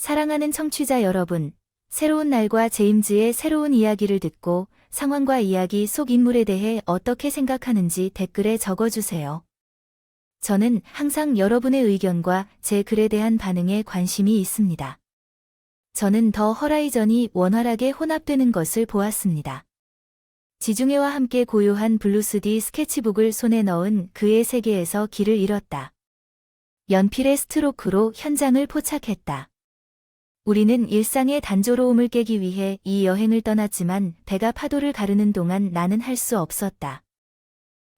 사랑하는 청취자 여러분, 새로운 날과 제임즈의 새로운 이야기를 듣고 상황과 이야기 속 인물에 대해 어떻게 생각하는지 댓글에 적어주세요. 저는 항상 여러분의 의견과 제 글에 대한 반응에 관심이 있습니다. 저는 더 허라이전이 원활하게 혼합되는 것을 보았습니다. 지중해와 함께 고요한 블루스디 스케치북을 손에 넣은 그의 세계에서 길을 잃었다. 연필의 스트로크로 현장을 포착했다. 우리는 일상의 단조로움을 깨기 위해 이 여행을 떠났지만 배가 파도를 가르는 동안 나는 할 수 없었다.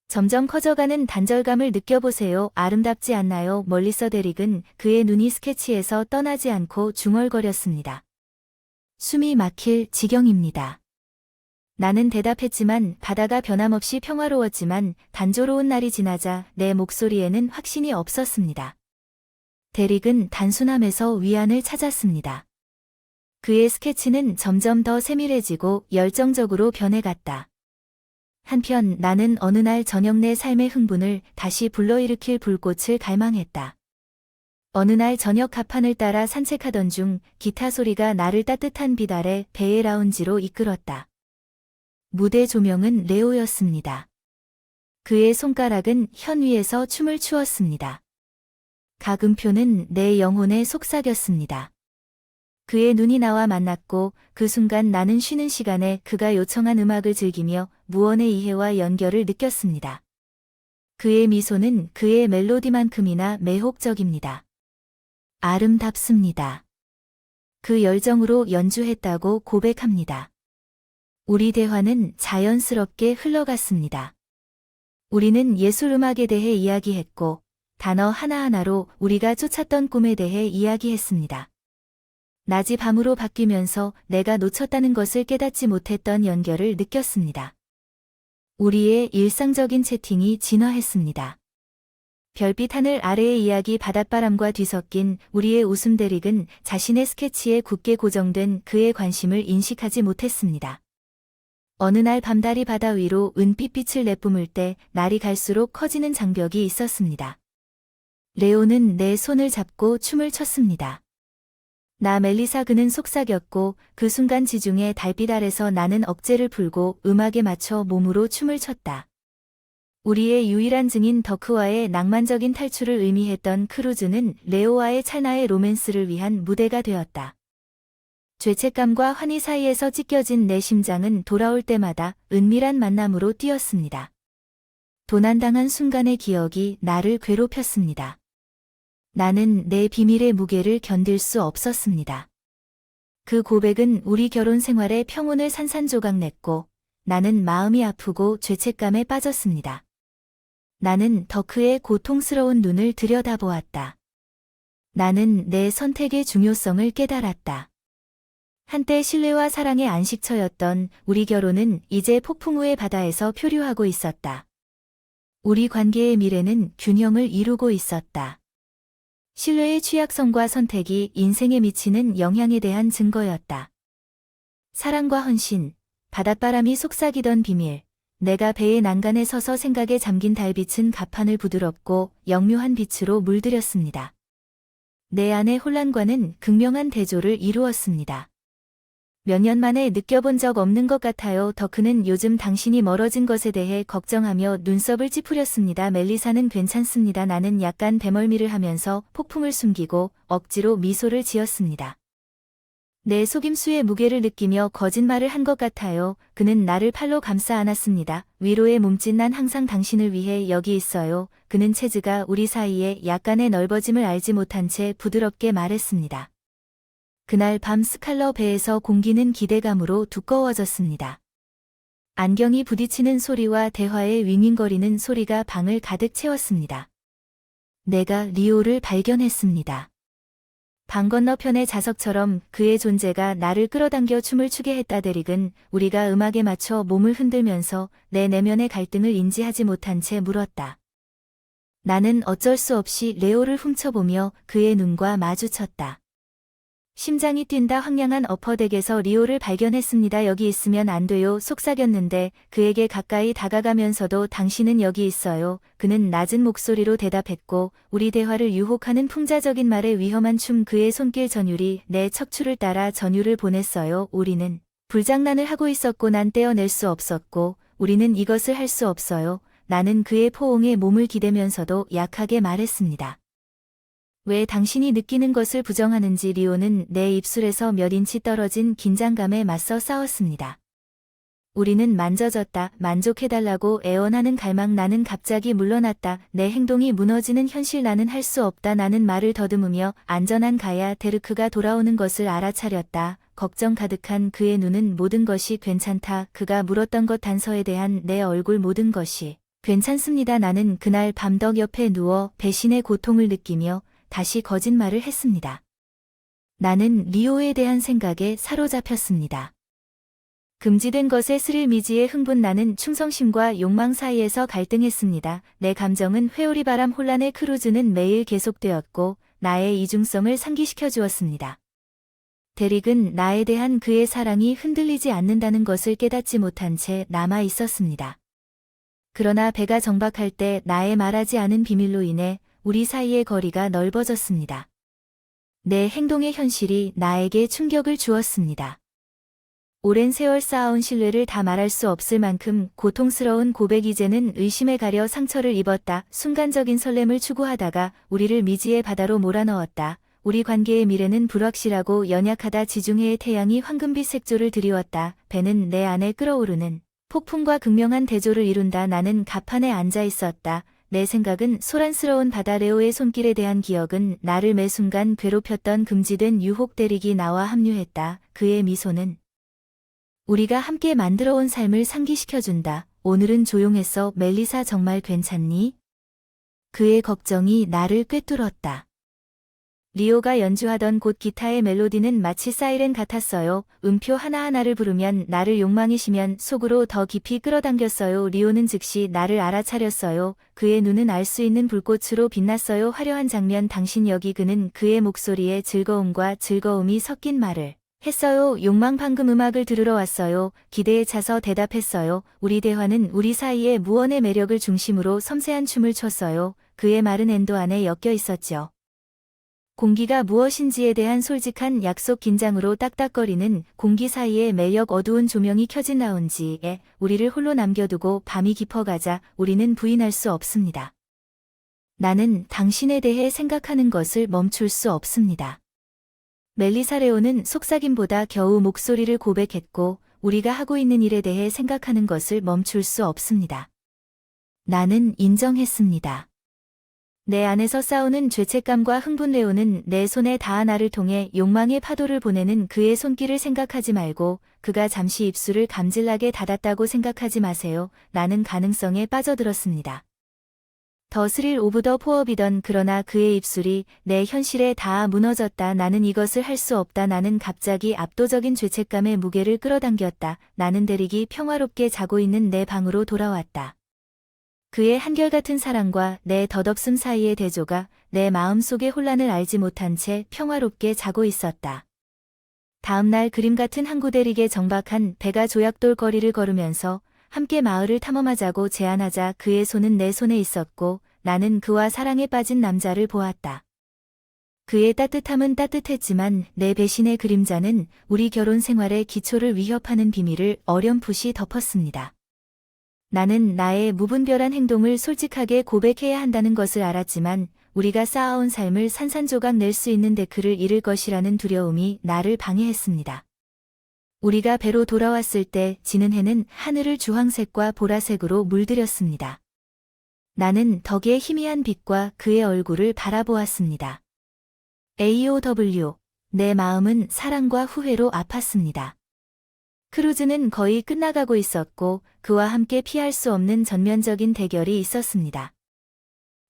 점점 커져가는 단절감을 느껴보세요. 아름답지 않나요? 멀리서 데릭은 그의 눈이 스케치에서 떠나지 않고 중얼거렸습니다. 숨이 막힐 지경입니다. 나는 대답했지만 바다가 변함없이 평화로웠지만 단조로운 날이 지나자 내 목소리에는 확신이 없었습니다. 데릭은 단순함에서 위안을 찾았습니다. 그의 스케치는 점점 더 세밀해지고 열정적으로 변해갔다. 한편 나는 어느 날 저녁 내 삶의 흥분을 다시 불러일으킬 불꽃을 갈망했다. 어느 날 저녁 갑판을 따라 산책하던 중 기타 소리가 나를 따뜻한 빛 아래 배의 라운지로 이끌었다. 무대 조명은 레오였습니다. 그의 손가락은 현 위에서 춤을 추었습니다. 각 음표는 내 영혼에 속삭였습니다. 그의 눈이 나와 만났고 그 순간 나는 쉬는 시간에 그가 요청한 음악을 즐기며 무언의 이해와 연결을 느꼈습니다. 그의 미소는 그의 멜로디만큼이나 매혹적입니다. 아름답습니다. 그 열정으로 연주했다고 고백합니다. 우리 대화는 자연스럽게 흘러갔습니다. 우리는 예술 음악에 대해 이야기했고 단어 하나하나로 우리가 쫓았던 꿈에 대해 이야기했습니다. 낮이 밤으로 바뀌면서 내가 놓쳤다는 것을 깨닫지 못했던 연결을 느꼈습니다. 우리의 일상적인 채팅이 진화했습니다. 별빛 하늘 아래의 이야기 바닷바람과 뒤섞인 우리의 웃음. 데릭은 자신의 스케치에 굳게 고정된 그의 관심을 인식하지 못했습니다. 어느 날 밤달이 바다 위로 은빛빛을 내뿜을 때 날이 갈수록 커지는 장벽이 있었습니다. 레오는 내 손을 잡고 춤을 췄습니다. 나 멜리사 그는 속삭였고 그 순간 지중해 달빛 아래서 나는 억제를 풀고 음악에 맞춰 몸으로 춤을 췄다. 우리의 유일한 증인 더크와의 낭만적인 탈출을 의미했던 크루즈는 레오와의 찰나의 로맨스를 위한 무대가 되었다. 죄책감과 환희 사이에서 찢겨진 내 심장은 돌아올 때마다 은밀한 만남으로 뛰었습니다. 도난당한 순간의 기억이 나를 괴롭혔습니다. 나는 내 비밀의 무게를 견딜 수 없었습니다. 그 고백은 우리 결혼 생활의 평온을 산산조각냈고 나는 마음이 아프고 죄책감에 빠졌습니다. 나는 더크의 고통스러운 눈을 들여다보았다. 나는 내 선택의 중요성을 깨달았다. 한때 신뢰와 사랑의 안식처였던 우리 결혼은 이제 폭풍 우의 바다에서 표류하고 있었다. 우리 관계의 미래는 균형을 이루고 있었다. 신뢰의 취약성과 선택이 인생에 미치는 영향에 대한 증거였다. 사랑과 헌신, 바닷바람이 속삭이던 비밀, 내가 배의 난간에 서서 생각에 잠긴 달빛은 갑판을 부드럽고 영묘한 빛으로 물들였습니다. 내 안의 혼란과는 극명한 대조를 이루었습니다. 몇 년 만에 느껴본 적 없는 것 같아요. 더크는 요즘 당신이 멀어진 것에 대해 걱정하며 눈썹을 찌푸렸습니다. 멜리사는 괜찮습니다. 나는 약간 대멀미를 하면서 폭풍을 숨기고 억지로 미소를 지었습니다. 내 속임수의 무게를 느끼며 거짓말을 한 것 같아요. 그는 나를 팔로 감싸 안았습니다. 위로의 몸짓. 난 항상 당신을 위해 여기 있어요. 그는 체즈가 우리 사이에 약간의 넓어짐을 알지 못한 채 부드럽게 말했습니다. 그날 밤 스칼러 배에서 공기는 기대감으로 두꺼워졌습니다. 안경이 부딪히는 소리와 대화의 윙윙거리는 소리가 방을 가득 채웠습니다. 내가 리오를 발견했습니다. 방 건너편의 자석처럼 그의 존재가 나를 끌어당겨 춤을 추게 했다. 데릭은 우리가 음악에 맞춰 몸을 흔들면서 내 내면의 갈등을 인지하지 못한 채 물었다. 나는 어쩔 수 없이 레오를 훔쳐보며 그의 눈과 마주쳤다. 심장이 뛴다. 황량한 어퍼덱에서 리오를 발견했습니다. 여기 있으면 안 돼요. 속삭였는데 그에게 가까이 다가가면서도 당신은 여기 있어요. 그는 낮은 목소리로 대답했고 우리 대화를 유혹하는 풍자적인 말에 위험한 춤 그의 손길 전율이 내 척추를 따라 전율을 보냈어요. 우리는 불장난을 하고 있었고 난 떼어낼 수 없었고 우리는 이것을 할 수 없어요. 나는 그의 포옹에 몸을 기대면서도 약하게 말했습니다. 왜 당신이 느끼는 것을 부정하는지. 리오는 내 입술에서 몇 인치 떨어진 긴장감에 맞서 싸웠습니다. 우리는 만져졌다. 만족해달라고 애원하는 갈망. 나는 갑자기 물러났다. 내 행동이 무너지는 현실. 나는 할 수 없다. 나는 말을 더듬으며 안전한 가야 데르크가 돌아오는 것을 알아차렸다. 걱정 가득한 그의 눈은 모든 것이 괜찮다. 그가 물었던 것 단서에 대한 내 얼굴 모든 것이 괜찮습니다. 나는 그날 밤 덕 옆에 누워 배신의 고통을 느끼며 다시 거짓말을 했습니다. 나는 리오에 대한 생각에 사로잡혔습니다. 금지된 것의 스릴 미지의 흥분. 나는 충성심과 욕망 사이에서 갈등했습니다. 내 감정은 회오리바람 혼란의 크루즈는 매일 계속되었고 나의 이중성을 상기시켜 주었습니다. 데릭은 나에 대한 그의 사랑이 흔들리지 않는다는 것을 깨닫지 못한 채 남아 있었습니다. 그러나 배가 정박할 때 나의 말하지 않은 비밀로 인해 우리 사이의 거리가 넓어졌습니다. 내 행동의 현실이 나에게 충격을 주었습니다. 오랜 세월 쌓아온 신뢰를 다 말할 수 없을 만큼 고통스러운 고백. 이제는 의심에 가려 상처를 입었다. 순간적인 설렘을 추구하다가 우리를 미지의 바다로 몰아넣었다. 우리 관계의 미래는 불확실하고 연약하다. 지중해의 태양이 황금빛 색조를 드리웠다. 배는 내 안에 끓어오르는 폭풍과 극명한 대조를 이룬다. 나는 갑판에 앉아 있었다. 내 생각은 소란스러운 바다. 레오의 손길에 대한 기억은 나를 매 순간 괴롭혔던 금지된 유혹. 데릭이 나와 합류했다. 그의 미소는 우리가 함께 만들어온 삶을 상기시켜준다. 오늘은 조용했어. 멜리사 정말 괜찮니? 그의 걱정이 나를 꿰뚫었다. 리오가 연주하던 곳 기타의 멜로디는 마치 사이렌 같았어요. 음표 하나하나를 부르면 나를 욕망이 시면 속으로 더 깊이 끌어당겼어요. 리오는 즉시 나를 알아차렸어요. 그의 눈은 알 수 있는 불꽃으로 빛났어요. 화려한 장면. 당신 여기. 그는 그의 목소리에 즐거움과 즐거움이 섞인 말을 했어요. 욕망. 방금 음악을 들으러 왔어요. 기대에 차서 대답했어요. 우리 대화는 우리 사이의 무언의 매력을 중심으로 섬세한 춤을 췄어요. 그의 말은 엔도 안에 엮여 있었죠. 공기가 무엇인지에 대한 솔직한 약속. 긴장으로 딱딱거리는 공기 사이에 매력. 어두운 조명이 켜진 라운지에 우리를 홀로 남겨두고 밤이 깊어가자 우리는 부인할 수 없습니다. 나는 당신에 대해 생각하는 것을 멈출 수 없습니다. 멜리사. 레오는 속삭임보다 겨우 목소리를 고백했고 우리가 하고 있는 일에 대해 생각하는 것을 멈출 수 없습니다. 나는 인정했습니다. 내 안에서 싸우는 죄책감과 흥분. 레오는 내 손에 닿아 나를 통해 욕망의 파도를 보내는 그의 손길을 생각하지 말고 그가 잠시 입술을 감질나게 닫았다고 생각하지 마세요. 나는 가능성에 빠져들었습니다. 더 스릴 오브 더 포업이던 그러나 그의 입술이 내 현실에 닿아 무너졌다. 나는 이것을 할 수 없다. 나는 갑자기 압도적인 죄책감의 무게를 끌어당겼다. 나는 데릭이 평화롭게 자고 있는 내 방으로 돌아왔다. 그의 한결같은 사랑과 내 덧없음 사이의 대조가 내 마음속의 혼란을 알지 못한 채 평화롭게 자고 있었다. 다음날 그림 같은 항구. 데릭의 정박한 배가 조약돌 거리를 걸으면서 함께 마을을 탐험하자고 제안하자 그의 손은 내 손에 있었고 나는 그와 사랑에 빠진 남자를 보았다. 그의 따뜻함은 따뜻했지만 내 배신의 그림자는 우리 결혼 생활의 기초를 위협하는 비밀을 어렴풋이 덮었습니다. 나는 나의 무분별한 행동을 솔직하게 고백해야 한다는 것을 알았지만 우리가 쌓아온 삶을 산산조각 낼 수 있는 데크를 잃을 것이라는 두려움이 나를 방해했습니다. 우리가 배로 돌아왔을 때 지는 해는 하늘을 주황색과 보라색으로 물들였습니다. 나는 덕의 희미한 빛과 그의 얼굴을 바라보았습니다. AOW. 내 마음은 사랑과 후회로 아팠습니다. 크루즈는 거의 끝나가고 있었고 그와 함께 피할 수 없는 전면적인 대결이 있었습니다.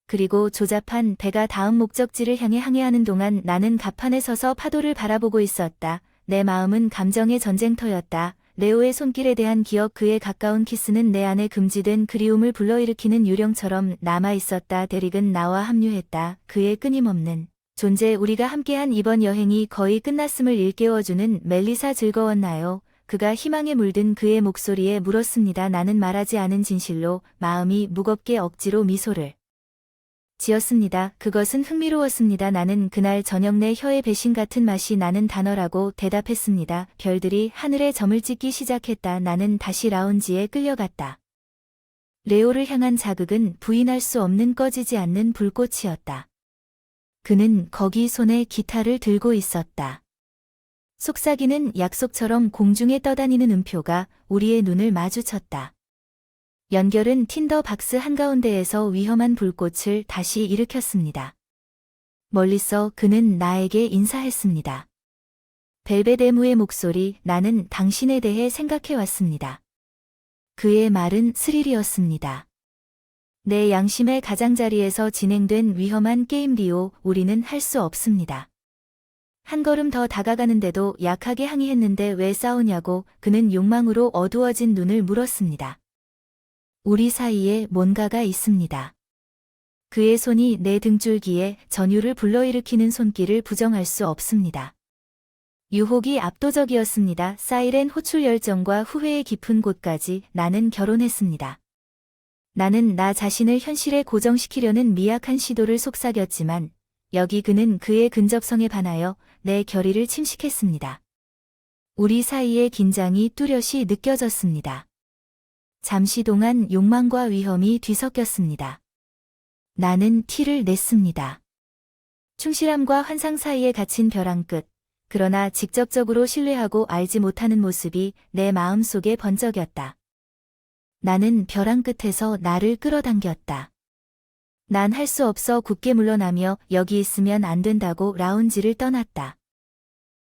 그리고 조잡한 배가 다음 목적지를 향해 항해하는 동안 나는 갑판에 서서 파도를 바라보고 있었다. 내 마음은 감정의 전쟁터였다. 레오의 손길에 대한 기억. 그의 가까운 키스는 내 안에 금지된 그리움을 불러일으키는 유령처럼 남아있었다. 데릭은 나와 합류했다. 그의 끊임없는 존재 우리가 함께한 이번 여행이 거의 끝났음을 일깨워주는 멜리사 즐거웠나요? 그가 희망에 물든 그의 목소리에 물었습니다. 나는 말하지 않은 진실로 마음이 무겁게 억지로 미소를 지었습니다. 그것은 흥미로웠습니다. 나는 그날 저녁 내 혀에 배신 같은 맛이 나는 단어라고 대답했습니다. 별들이 하늘에 점을 찍기 시작했다. 나는 다시 라운지에 끌려갔다. 레오를 향한 자극은 부인할 수 없는 꺼지지 않는 불꽃이었다. 그는 거기 손에 기타를 들고 있었다. 속삭이는 약속처럼 공중에 떠다니는 음표가 우리의 눈을 마주쳤다. 연결은 틴더 박스 한가운데에서 위험한 불꽃을 다시 일으켰습니다. 멀리서 그는 나에게 인사했습니다. 벨베데무의 목소리, 나는 당신에 대해 생각해왔습니다. 그의 말은 스릴이었습니다. 내 양심의 가장자리에서 진행된 위험한 게임 리오, 우리는 할 수 없습니다. 한 걸음 더 다가가는데도 약하게 항의했는데 왜 싸우냐고 그는 욕망으로 어두워진 눈을 물었습니다. 우리 사이에 뭔가가 있습니다. 그의 손이 내 등줄기에 전율을 불러일으키는 손길을 부정할 수 없습니다. 유혹이 압도적이었습니다. 사이렌 호출 열정과 후회의 깊은 곳까지 나는 결혼했습니다. 나는 나 자신을 현실에 고정시키려는 미약한 시도를 속삭였지만 여기 그는 그의 근접성에 반하여 내 결의를 침식했습니다. 우리 사이의 긴장이 뚜렷이 느껴졌습니다. 잠시 동안 욕망과 위험이 뒤섞였습니다. 나는 티를 냈습니다. 충실함과 환상 사이에 갇힌 벼랑 끝, 그러나 직접적으로 신뢰하고 알지 못하는 모습이 내 마음속에 번쩍였다. 나는 벼랑 끝에서 나를 끌어당겼다. 난 할 수 없어 굳게 물러나며 여기 있으면 안 된다고 라운지를 떠났다.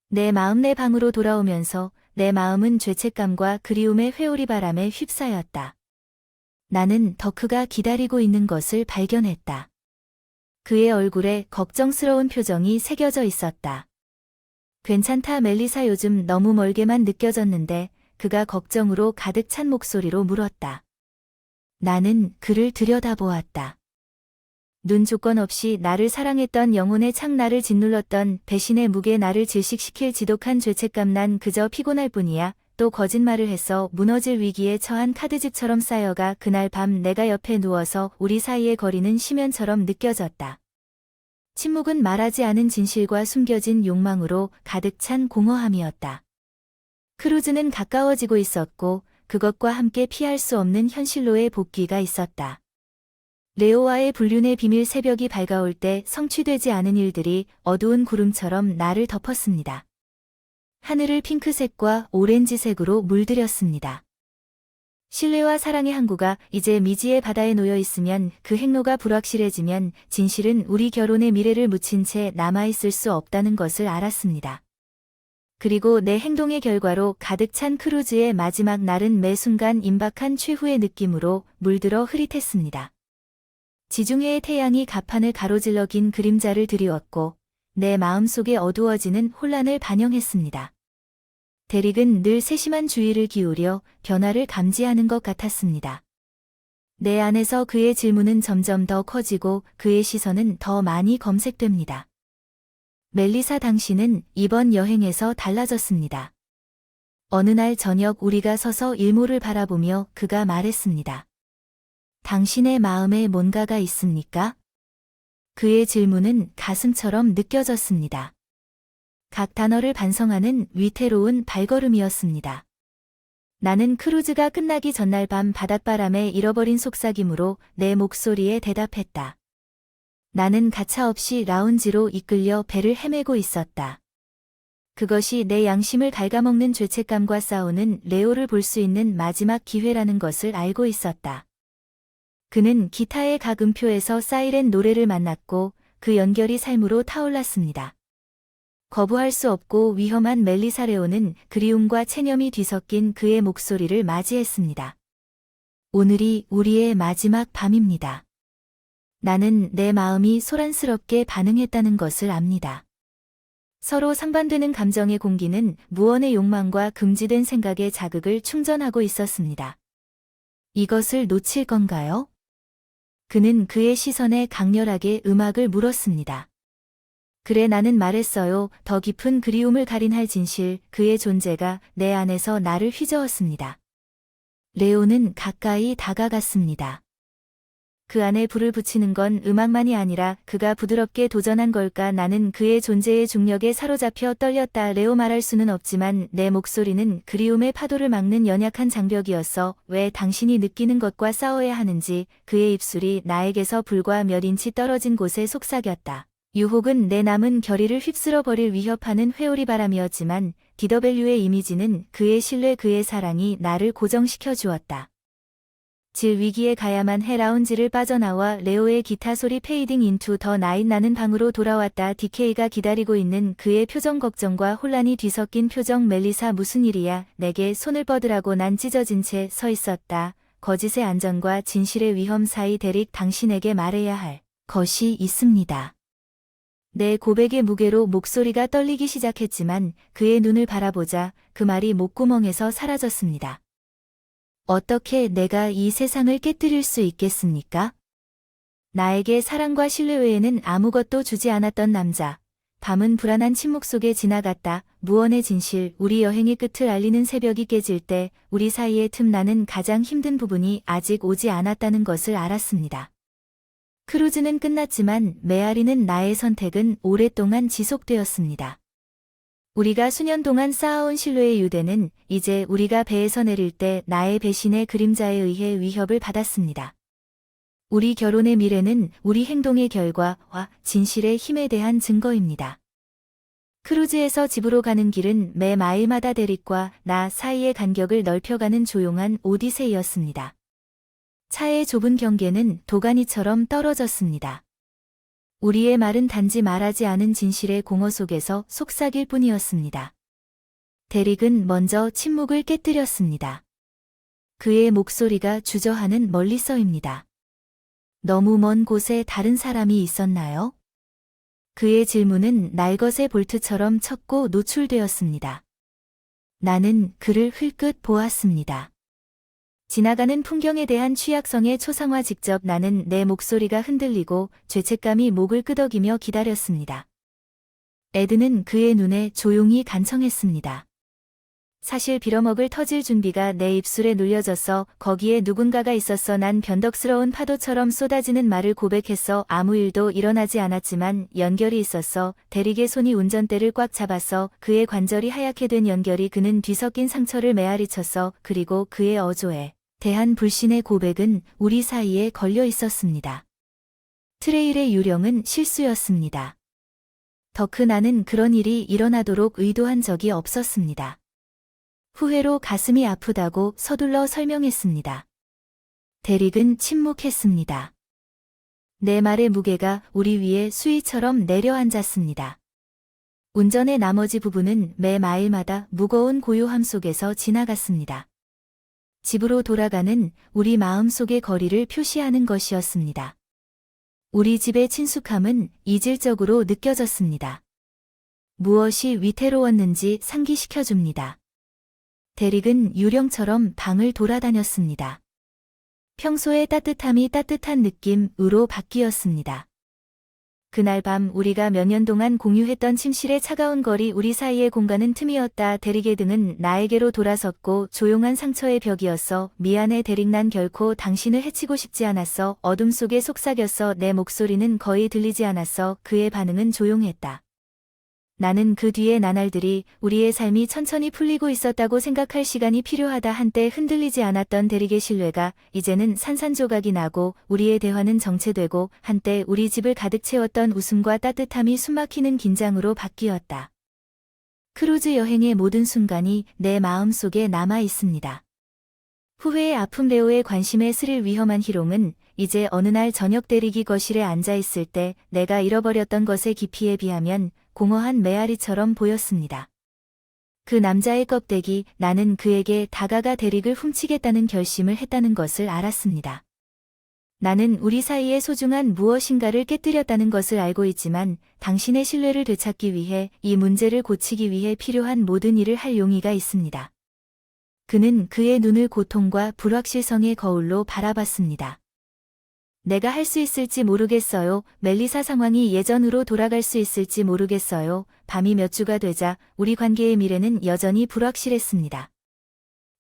내 마음 내 방으로 돌아오면서 내 마음은 죄책감과 그리움의 회오리 바람에 휩싸였다. 나는 더크가 기다리고 있는 것을 발견했다. 그의 얼굴에 걱정스러운 표정이 새겨져 있었다. 괜찮다 멜리사, 요즘 너무 멀게만 느껴졌는데 그가 걱정으로 가득 찬 목소리로 물었다. 나는 그를 들여다보았다. 눈 조건 없이 나를 사랑했던 영혼의 창, 나를 짓눌렀던 배신의 무게, 나를 질식시킬 지독한 죄책감. 난 그저 피곤할 뿐이야. 또 거짓말을 해서 무너질 위기에 처한 카드집처럼 쌓여가 그날 밤 내가 옆에 누워서 우리 사이의 거리는 심연처럼 느껴졌다. 침묵은 말하지 않은 진실과 숨겨진 욕망으로 가득 찬 공허함이었다. 크루즈는 가까워지고 있었고 그것과 함께 피할 수 없는 현실로의 복귀가 있었다. 레오와의 불륜의 비밀, 새벽이 밝아올 때 성취되지 않은 일들이 어두운 구름처럼 나를 덮었습니다. 하늘을 핑크색과 오렌지색으로 물들였습니다. 신뢰와 사랑의 항구가 이제 미지의 바다에 놓여 있으면, 그 행로가 불확실해지면 진실은 우리 결혼의 미래를 묻힌 채 남아있을 수 없다는 것을 알았습니다. 그리고 내 행동의 결과로 가득 찬 크루즈의 마지막 날은 매 순간 임박한 최후의 느낌으로 물들어 흐릿했습니다. 지중해의 태양이 가판을 가로질러 긴 그림자를 드리웠고 내 마음속에 어두워지는 혼란을 반영했습니다. 데릭은 늘 세심한 주의를 기울여 변화를 감지하는 것 같았습니다. 내 안에서 그의 질문은 점점 더 커지고 그의 시선은 더 많이 검색됩니다. 멜리사, 당신은 이번 여행에서 달라졌습니다. 어느 날 저녁 우리가 서서 일몰을 바라보며 그가 말했습니다. 당신의 마음에 뭔가가 있습니까? 그의 질문은 가슴처럼 느껴졌습니다. 각 단어를 반성하는 위태로운 발걸음이었습니다. 나는 크루즈가 끝나기 전날 밤 바닷바람에 잃어버린 속삭임으로 내 목소리에 대답했다. 나는 가차없이 라운지로 이끌려 배를 헤매고 있었다. 그것이 내 양심을 갉아먹는 죄책감과 싸우는 레오를 볼 수 있는 마지막 기회라는 것을 알고 있었다. 그는 기타의 각 음표에서 사이렌 노래를 만났고 그 연결이 삶으로 타올랐습니다. 거부할 수 없고 위험한 멜리사, 레오는 그리움과 체념이 뒤섞인 그의 목소리를 맞이했습니다. 오늘이 우리의 마지막 밤입니다. 나는 내 마음이 소란스럽게 반응했다는 것을 압니다. 서로 상반되는 감정의 공기는 무언의 욕망과 금지된 생각의 자극을 충전하고 있었습니다. 이것을 놓칠 건가요? 그는 그의 시선에 강렬하게 음악을 물었습니다. 그래 나는 말했어요. 더 깊은 그리움을 가린할 진실, 그의 존재가 내 안에서 나를 휘저었습니다. 레오는 가까이 다가갔습니다. 그 안에 불을 붙이는 건 음악만이 아니라 그가 부드럽게 도전한 걸까. 나는 그의 존재의 중력에 사로잡혀 떨렸다. 레오 말할 수는 없지만 내 목소리는 그리움의 파도를 막는 연약한 장벽이었어. 왜 당신이 느끼는 것과 싸워야 하는지. 그의 입술이 나에게서 불과 몇 인치 떨어진 곳에 속삭였다. 유혹은 내 남은 결의를 휩쓸어 버릴 위협하는 회오리 바람이었지만 DW의 이미지는 그의 신뢰, 그의 사랑이 나를 고정시켜 주었다. 질 위기에 가야만 해. 라운지를 빠져나와 레오의 기타 소리 페이딩 인투 더 나잇. 나는 방으로 돌아왔다. DK가 기다리고 있는 그의 표정, 걱정과 혼란이 뒤섞인 표정. 멜리사, 무슨 일이야? 내게 손을 뻗으라고. 난 찢어진 채 서 있었다. 거짓의 안전과 진실의 위험 사이. 데릭, 당신에게 말해야 할 것이 있습니다. 내 고백의 무게로 목소리가 떨리기 시작했지만 그의 눈을 바라보자 그 말이 목구멍에서 사라졌습니다. 어떻게 내가 이 세상을 깨뜨릴 수 있겠습니까? 나에게 사랑과 신뢰 외에는 아무것도 주지 않았던 남자. 밤은 불안한 침묵 속에 지나갔다. 무언의 진실, 우리 여행의 끝을 알리는 새벽이 깨질 때 우리 사이의 틈. 나는 가장 힘든 부분이 아직 오지 않았다는 것을 알았습니다. 크루즈는 끝났지만 메아리는 나의 선택은 오랫동안 지속되었습니다. 우리가 수년 동안 쌓아온 신뢰의 유대는 이제 우리가 배에서 내릴 때 나의 배신의 그림자에 의해 위협을 받았습니다. 우리 결혼의 미래는 우리 행동의 결과와 진실의 힘에 대한 증거입니다. 크루즈에서 집으로 가는 길은 매 마일마다 데릭과 나 사이의 간격을 넓혀가는 조용한 오디세이였습니다. 차의 좁은 경계는 도가니처럼 떨어졌습니다. 우리의 말은 단지 말하지 않은 진실의 공허 속에서 속삭일 뿐이었습니다. 데릭은 먼저 침묵을 깨뜨렸습니다. 그의 목소리가 주저하는 멀리서입니다. 너무 먼 곳에 다른 사람이 있었나요? 그의 질문은 날것의 볼트처럼 쳤고 노출되었습니다. 나는 그를 흘끗 보았습니다. 지나가는 풍경에 대한 취약성의 초상화. 직접 나는 내 목소리가 흔들리고 죄책감이 목을 끄덕이며 기다렸습니다. 에드는 그의 눈에 조용히 간청했습니다. 사실 빌어먹을 터질 준비가 내 입술에 눌려졌어. 거기에 누군가가 있었어. 난 변덕스러운 파도처럼 쏟아지는 말을 고백했어. 아무 일도 일어나지 않았지만 연결이 있었어. 데릭의 손이 운전대를 꽉 잡았어. 그의 관절이 하얗게 된 연결이. 그는 뒤섞인 상처를 메아리쳤어. 그리고 그의 어조에 대한 불신의 고백은 우리 사이에 걸려 있었습니다. 트레일의 유령은 실수였습니다. 더크, 나는 그런 일이 일어나도록 의도한 적이 없었습니다. 후회로 가슴이 아프다고 서둘러 설명했습니다. 데릭은 침묵했습니다. 내 말의 무게가 우리 위에 수위처럼 내려앉았습니다. 운전의 나머지 부분은 매 마일마다 무거운 고요함 속에서 지나갔습니다. 집으로 돌아가는 우리 마음속의 거리를 표시하는 것이었습니다. 우리 집의 친숙함은 이질적으로 느껴졌습니다. 무엇이 위태로웠는지 상기시켜줍니다. 데릭은 유령처럼 방을 돌아다녔습니다. 평소의 따뜻함이 따뜻한 느낌으로 바뀌었습니다. 그날 밤 우리가 몇 년 동안 공유했던 침실의 차가운 거리, 우리 사이의 공간은 틈이었다. 데릭의 등은 나에게로 돌아섰고 조용한 상처의 벽이었어. 미안해 데릭, 난 결코 당신을 해치고 싶지 않았어. 어둠 속에 속삭였어. 내 목소리는 거의 들리지 않았어. 그의 반응은 조용했다. 나는 그 뒤의 나날들이 우리의 삶이 천천히 풀리고 있었다고 생각할 시간이 필요하다. 한때 흔들리지 않았던 데릭의 신뢰가 이제는 산산조각이 나고 우리의 대화는 정체되고 한때 우리 집을 가득 채웠던 웃음과 따뜻함이 숨막히는 긴장으로 바뀌었다. 크루즈 여행의 모든 순간이 내 마음속에 남아 있습니다. 후회의 아픔, 레오의 관심에 스릴, 위험한 희롱은 이제 어느 날 저녁 데릭이 거실에 앉아 있을 때 내가 잃어버렸던 것의 깊이에 비하면 공허한 메아리처럼 보였습니다. 그 남자의 껍데기, 나는 그에게 다가가 데릭을 훔치겠다는 결심을 했다는 것을 알았습니다. 나는 우리 사이에 소중한 무엇인가를 깨뜨렸다는 것을 알고 있지만 당신의 신뢰를 되찾기 위해, 이 문제를 고치기 위해 필요한 모든 일을 할 용의가 있습니다. 그는 그의 눈을 고통과 불확실성의 거울로 바라봤습니다. 내가 할 수 있을지 모르겠어요. 멜리사 상황이 예전으로 돌아갈 수 있을지 모르겠어요. 밤이 몇 주가 되자 우리 관계의 미래는 여전히 불확실했습니다.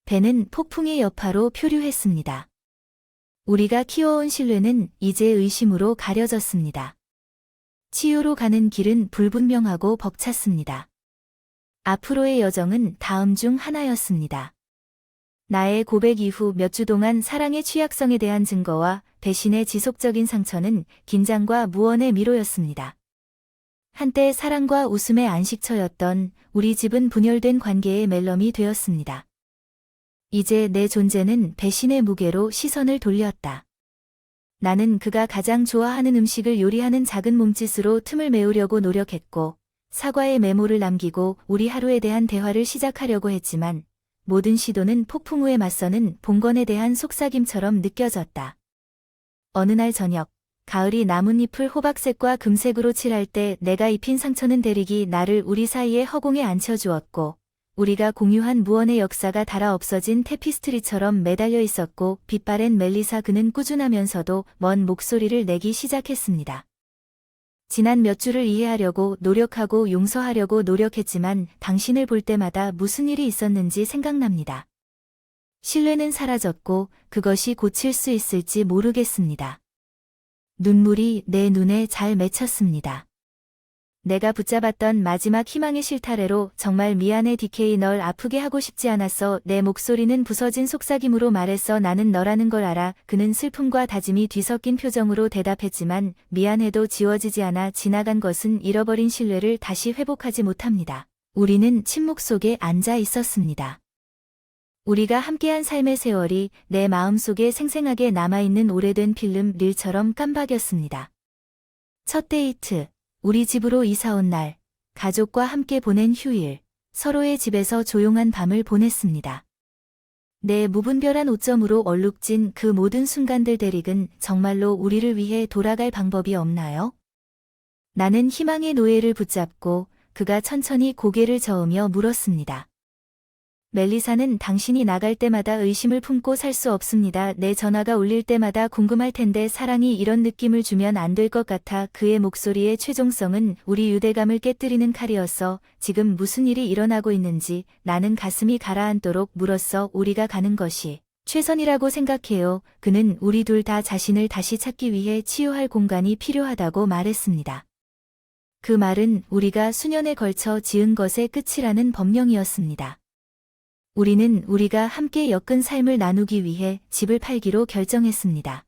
배는 폭풍의 여파로 표류했습니다. 우리가 키워온 신뢰는 이제 의심으로 가려졌습니다. 치유로 가는 길은 불분명하고 벅찼습니다. 앞으로의 여정은 다음 중 하나였습니다. 나의 고백 이후 몇 주 동안 사랑의 취약성에 대한 증거와 배신의 지속적인 상처는 긴장과 무언의 미로였습니다. 한때 사랑과 웃음의 안식처였던 우리 집은 분열된 관계의 멜럼이 되었습니다. 이제 내 존재는 배신의 무게로 시선을 돌렸다. 나는 그가 가장 좋아하는 음식을 요리하는 작은 몸짓으로 틈을 메우려고 노력했고, 사과의 메모를 남기고 우리 하루에 대한 대화를 시작하려고 했지만, 모든 시도는 폭풍 후에 맞서는 봉건에 대한 속삭임처럼 느껴졌다. 어느 날 저녁, 가을이 나뭇잎을 호박색과 금색으로 칠할 때 내가 입힌 상처는 대릭이 나를 우리 사이의 허공에 앉혀주었고, 우리가 공유한 무언의 역사가 닳아 없어진 테피스트리처럼 매달려 있었고, 빛바랜 멜리사 그는 꾸준하면서도 먼 목소리를 내기 시작했습니다. 지난 몇 주를 이해하려고 노력하고 용서하려고 노력했지만 당신을 볼 때마다 무슨 일이 있었는지 생각납니다. 신뢰는 사라졌고 그것이 고칠 수 있을지 모르겠습니다. 눈물이 내 눈에 잘 맺혔습니다. 내가 붙잡았던 마지막 희망의 실타래로 정말 미안해 DK 널 아프게 하고 싶지 않았어. 내 목소리는 부서진 속삭임으로 말했어. 나는 너라는 걸 알아. 그는 슬픔과 다짐이 뒤섞인 표정으로 대답했지만 미안해도 지워지지 않아. 지나간 것은 잃어버린 신뢰를 다시 회복하지 못합니다. 우리는 침묵 속에 앉아 있었습니다. 우리가 함께한 삶의 세월이 내 마음속에 생생하게 남아있는 오래된 필름 릴처럼 깜박였습니다. 첫 데이트, 우리 집으로 이사 온 날, 가족과 함께 보낸 휴일, 서로의 집에서 조용한 밤을 보냈습니다. 내 무분별한 오점으로 얼룩진 그 모든 순간들 대릭은 정말로 우리를 위해 돌아갈 방법이 없나요? 나는 희망의 노예를 붙잡고 그가 천천히 고개를 저으며 물었습니다. 멜리사는 당신이 나갈 때마다 의심을 품고 살 수 없습니다. 내 전화가 울릴 때마다 궁금할 텐데 사랑이 이런 느낌을 주면 안 될 것 같아. 그의 목소리의 최종성은 우리 유대감을 깨뜨리는 칼이었어. 지금 무슨 일이 일어나고 있는지 나는 가슴이 가라앉도록 물었어. 우리가 가는 것이 최선이라고 생각해요. 그는 우리 둘 다 자신을 다시 찾기 위해 치유할 공간이 필요하다고 말했습니다. 그 말은 우리가 수년에 걸쳐 지은 것의 끝이라는 법령이었습니다. 우리는 우리가 함께 엮은 삶을 나누기 위해 집을 팔기로 결정했습니다.